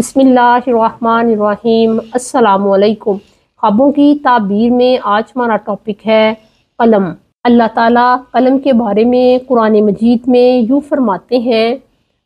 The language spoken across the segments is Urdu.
بسم اللہ الرحمن الرحیم۔ السلام علیکم۔ خوابوں کی تعبیر میں آج ہمارا ٹاپک ہے قلم۔ اللہ تعالیٰ قلم کے بارے میں قرآن مجید میں یوں فرماتے ہیں،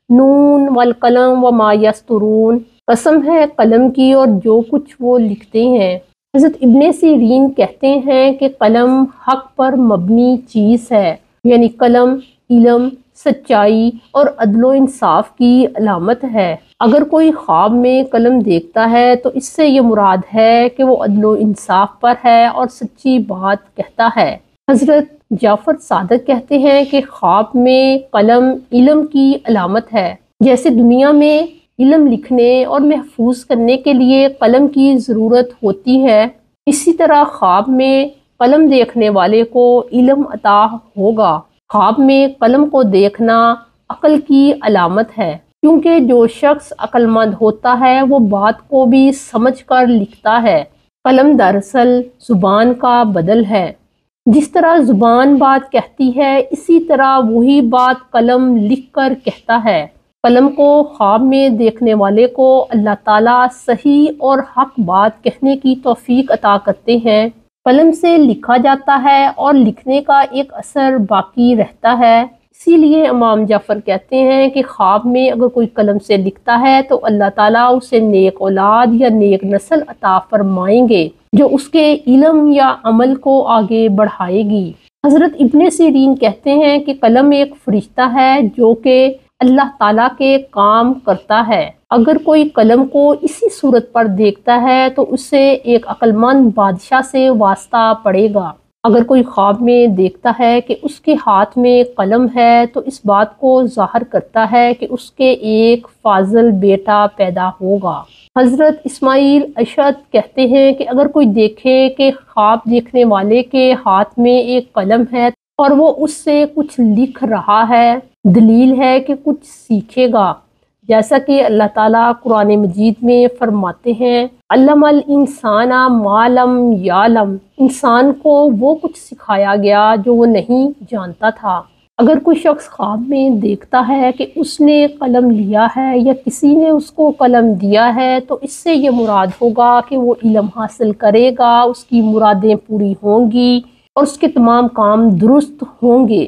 نون والقلم وما یسطرون، قسم ہے قلم کی اور جو کچھ وہ لکھتے ہیں۔ حضرت ابن سیرین کہتے ہیں کہ قلم حق پر مبنی چیز ہے، یعنی قلم علم، سچائی اور عدل و انصاف کی علامت ہے۔ اگر کوئی خواب میں قلم دیکھتا ہے تو اس سے یہ مراد ہے کہ وہ عدل و انصاف پر ہے اور سچی بات کہتا ہے۔ حضرت جعفر صادق کہتے ہیں کہ خواب میں قلم علم کی علامت ہے۔ جیسے دنیا میں علم لکھنے اور محفوظ کرنے کے لیے قلم کی ضرورت ہوتی ہے، اسی طرح خواب میں قلم دیکھنے والے کو علم عطا ہوگا۔ خواب میں قلم کو دیکھنا عقل کی علامت ہے، کیونکہ جو شخص عقل مند ہوتا ہے وہ بات کو بھی سمجھ کر لکھتا ہے۔ قلم دراصل زبان کا بدل ہے۔ جس طرح زبان بات کہتی ہے، اسی طرح وہی بات قلم لکھ کر کہتا ہے۔ قلم کو خواب میں دیکھنے والے کو اللہ تعالیٰ صحیح اور حق بات کہنے کی توفیق عطا کرتے ہیں۔ قلم سے لکھا جاتا ہے اور لکھنے کا ایک اثر باقی رہتا ہے۔ اسی لیے امام جعفر کہتے ہیں کہ خواب میں اگر کوئی قلم سے لکھتا ہے تو اللہ تعالیٰ اسے نیک اولاد یا نیک نسل عطا فرمائیں گے جو اس کے علم یا عمل کو آگے بڑھائے گی۔ حضرت ابن سیرین کہتے ہیں کہ قلم ایک فرشتہ ہے جو کہ اللہ تعالیٰ کے کام کرتا ہے۔ اگر کوئی قلم کو اسی صورت پر دیکھتا ہے تو اسے ایک عقل مند بادشاہ سے واسطہ پڑے گا۔ اگر کوئی خواب میں دیکھتا ہے کہ اس کے ہاتھ میں قلم ہے تو اس بات کو ظاہر کرتا ہے کہ اس کے ایک فاضل بیٹا پیدا ہوگا۔ حضرت اسماعیل اشعث کہتے ہیں کہ اگر کوئی دیکھے کہ خواب دیکھنے والے کے ہاتھ میں ایک قلم ہے اور وہ اس سے کچھ لکھ رہا ہے، دلیل ہے کہ کچھ سیکھے گا، جیسا کہ اللہ تعالیٰ قرآن مجید میں فرماتے ہیں، علم الانسان ما لم یعلم، انسان کو وہ کچھ سکھایا گیا جو وہ نہیں جانتا تھا۔ اگر کوئی شخص خواب میں دیکھتا ہے کہ اس نے قلم لیا ہے یا کسی نے اس کو قلم دیا ہے تو اس سے یہ مراد ہوگا کہ وہ علم حاصل کرے گا، اس کی مرادیں پوری ہوں گی اور اس کے تمام کام درست ہوں گے۔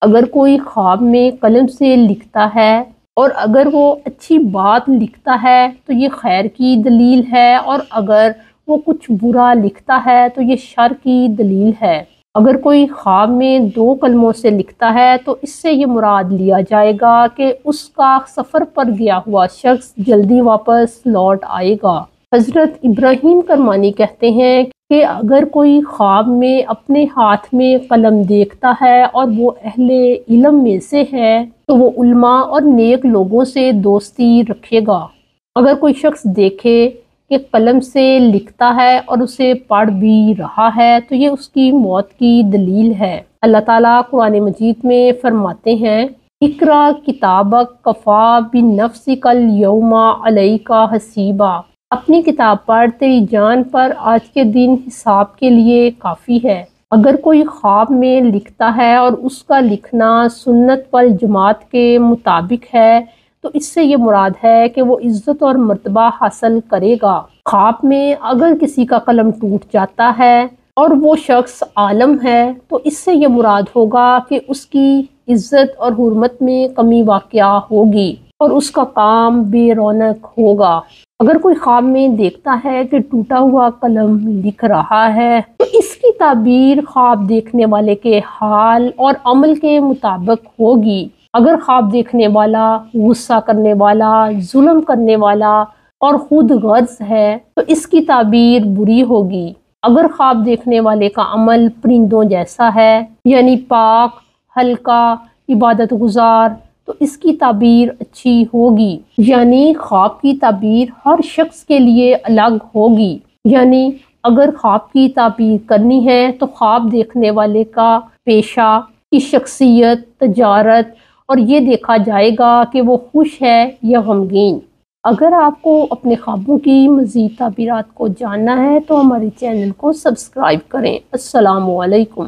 اگر کوئی خواب میں قلم سے لکھتا ہے اور اگر وہ اچھی بات لکھتا ہے تو یہ خیر کی دلیل ہے، اور اگر وہ کچھ برا لکھتا ہے تو یہ شر کی دلیل ہے۔ اگر کوئی خواب میں 2 قلموں سے لکھتا ہے تو اس سے یہ مراد لیا جائے گا کہ اس کا سفر پر گیا ہوا شخص جلدی واپس لوٹ آئے گا۔ حضرت ابراہیم کرمانی کہتے ہیں کہ اگر کوئی خواب میں اپنے ہاتھ میں قلم دیکھتا ہے اور وہ اہل علم میں سے ہے تو وہ علماء اور نیک لوگوں سے دوستی رکھے گا۔ اگر کوئی شخص دیکھے کہ قلم سے لکھتا ہے اور اسے پڑھ بھی رہا ہے تو یہ اس کی موت کی دلیل ہے۔ اللہ تعالیٰ قرآن مجید میں فرماتے ہیں، اقرا کتابک کفا بنفسک الیوم علیک حسیبا، اپنی کتاب پڑھ، تیری جان پر آج کے دن حساب کے لیے کافی ہے۔ اگر کوئی خواب میں لکھتا ہے اور اس کا لکھنا سنت والجماعت کے مطابق ہے تو اس سے یہ مراد ہے کہ وہ عزت اور مرتبہ حاصل کرے گا۔ خواب میں اگر کسی کا قلم ٹوٹ جاتا ہے اور وہ شخص عالم ہے تو اس سے یہ مراد ہوگا کہ اس کی عزت اور حرمت میں کمی واقع ہوگی اور اس کا کام بے رونق ہوگا۔ اگر کوئی خواب میں دیکھتا ہے کہ ٹوٹا ہوا قلم لکھ رہا ہے تو اس کی تعبیر خواب دیکھنے والے کے حال اور عمل کے مطابق ہوگی۔ اگر خواب دیکھنے والا غصہ کرنے والا، ظلم کرنے والا اور خود غرض ہے تو اس کی تعبیر بری ہوگی۔ اگر خواب دیکھنے والے کا عمل پرندوں جیسا ہے، یعنی پاک، ہلکا، عبادت گزار، تو اس کی تعبیر اچھی ہوگی۔ یعنی خواب کی تعبیر ہر شخص کے لیے الگ ہوگی۔ یعنی اگر خواب کی تعبیر کرنی ہے تو خواب دیکھنے والے کا پیشہ، کی شخصیت، تجارت، اور یہ دیکھا جائے گا کہ وہ خوش ہے یا غمگین۔ اگر آپ کو اپنے خوابوں کی مزید تعبیرات کو جاننا ہے تو ہمارے چینل کو سبسکرائب کریں۔ السلام علیکم۔